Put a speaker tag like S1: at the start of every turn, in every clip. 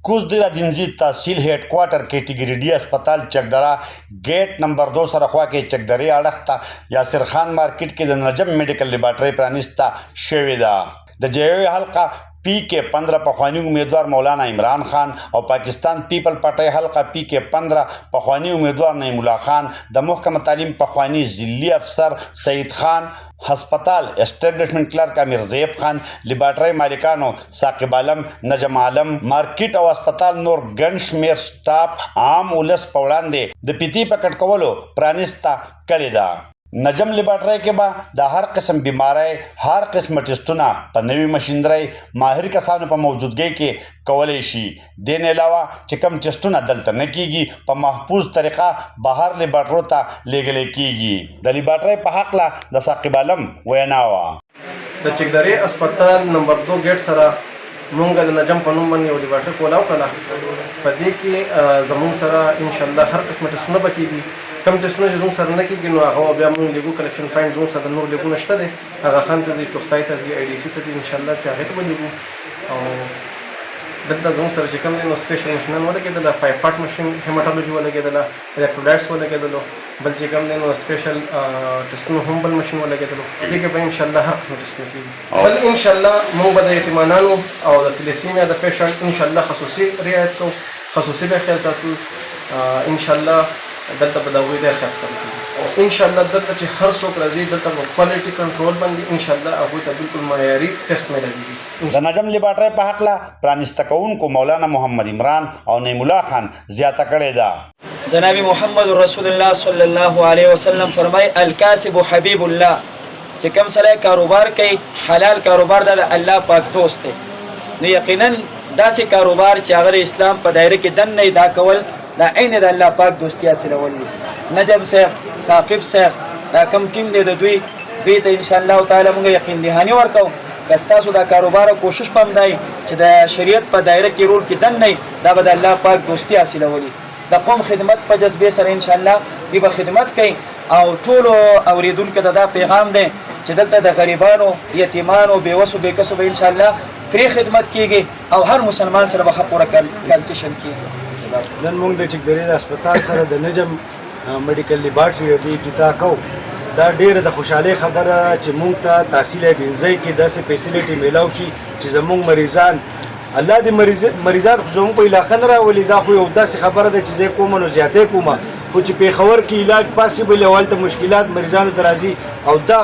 S1: کوزدرا دینزی تحصیل هیډ کوارټر کیټیګری ډي هسپتال چکدرا گیټ نمبر 2 سره خوا کې چکدرې اړخ ته یاسر خان مارکیټ کې د نجم میډیکل لیبارټري پرانیسته شوې ده د جیوي حلقه پی کې 15 پخوانی امیدوار مولانا عمران خان او پاکستان پیپل پارټي حلقه پی کې 15 پخوانی امیدوار نعیم الله خان د محکمه تعلیم پخوانی ضلعي افسر سعید خان هسپتال اسټابلیشمنت کلرک امیر زیب خان لیبارټري مالکانو ثاقب عالم نجم عالم مارکیټ او هسپتال نور ګڼ شمېر سټاف عام ولس په وړاندې د پیتي په کټ کولو پرانیسته کړې ده نجم لیبارټري کې به د هر قسم بیماری هر قسم ټیسټونه په نوي ماشینرۍ ماهر کسانو په موجودګۍ کې کولی شي دین علاوه چې کوم ټیسټونه دلته نه کیږي په محفوظ طریقه بهر لیبارټرو ته لیږلی کیږي د لیبارټري په هکله د ثاقب عالم وینا وه
S2: د چکدرې هسپتال نمبر 2 ګیټ سره مونږ د نجم په نوم باندې یو لیبارټري کولاو کړله په دې کې زموږ سره انشاءالله هر قسمه ټیسټونه به کېږي کم ټیسټونه چې زموږ سره نه کېږي نو هغه بیا مونږ لیګو کلیکشن فاین زموږ سره نور لیګونه شته دی هغه خان ته ځي چوختای ته ځي آی ډي سي ته ځي انشاءالله چې هغې ته به لیګو او دلته زموږ سره چې کوم دی نو سپیشل مشینان ولګېدله 5 پارټ مشین هیماټالوجي ولګېدله الکټرولایټس ولګېدلو بل چې کوم دی نو سپیشل ټیسټونو هم بل مشین ولګېدلو دې کې به انشاءالله هر قسم ټیسټونه کېږي بل انشاءالله مونږ به د یتیمانانو او د تلیسیمیا د پیشنټ انشاءالله خصوصي رعایت کوو خصوصي به خیال ساتو انشاءالله دلته به د هغوی ډېر خاص کار کوي انشاءالله دلته چې هر څوک راځي دلته به کوالټي کنټرول باندې انشاءالله هغوی ته بالکل معیاري ټیسټ میلاویږي
S1: د نجم لیبارټري په هکله پرانیسته کوونکو مولانا محمد عمران او نعیم الله خان زیاته کړې ده
S3: جناب محمد رسول الله صلی الله علیه وسلم فرمای الکاسب حبیب الله چې کوم سړی کاروبار کوي حلال کاروبار د الله پاک دوست دی نو یقینا داسې کاروبار چې هغه اسلام په دایره کې دن نه دا کول دا عین د الله پاک دوستي حاصلول نجم صاحب ثاقب صاحب دا کوم ټیم دی د دوی ته انشاءالله تعالی موږ یقین دهاني ورکوو که ستاسو دا کاروبار کوشش په همدا چې د شریعت په دایره کې رول کې دن نه دا به د الله پاک دوستي حاصلولي د قوم خدمت په جذبې سره انشاءالله دوی به خدمت کوي او ټولو اورېدونکو ته دا پیغام دی چې دلته د غریبانو یتیمانو بېوسو بېکسو به انشاءالله پرې خدمت کیږي او هر مسلمان سره به ښه پوره کنسیشن کیږي
S4: نن موږ د چکدرې د هسپتال سره د نجم میډیکل لیبارټري افتتاح کوو دا ډېره د خوشحالۍ خبره چې موږ ته تحصیل دینزۍ کې داسې فیسیلیټي میلاو شي چې زموږ مریضان الله دې مریضان خو زموږ په علاقه نه راولي دا خو یو داسې خبره ده چې زه کومه نو زیاتې کومه خو چې پېښور کې علاج پاسبل او هلته مشکلات مریضانو ته راځي او دا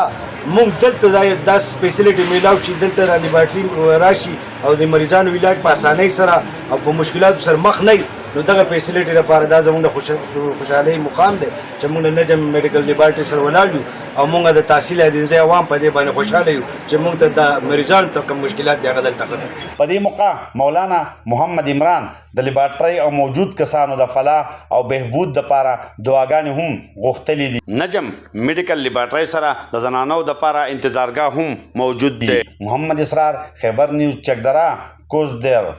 S4: موږ دلته دا فیسیلیټي میلاو شي دلته را لیبارټري راشي او د مریضانو علاج په اسانۍ سره او په مشکلاتو سره مخ نه نو دغه فیسیلیټي لپاره دا زموږ د خوشحالۍ مقام دی چې موږ د نجم میډیکل لیبارټري سره ولاړ یو او موږ د تحصیل دینزۍ عوام په دې باندې خوشحاله یو چې موږ ته د مریضانو ته کوم مشکلات دي هغه دلته ختم شي
S1: په دې موقع مولانا محمد عمران د لیبارټري او موجود کسانو د فلاح او بهبود دپاره دعاګانې هم غوښتلې دي نجم میډیکل لیبارټري سره د زنانو دپاره انتظارګاه هم موجود دی محمد اسرار خیبر نیوز چکدرا کوزدر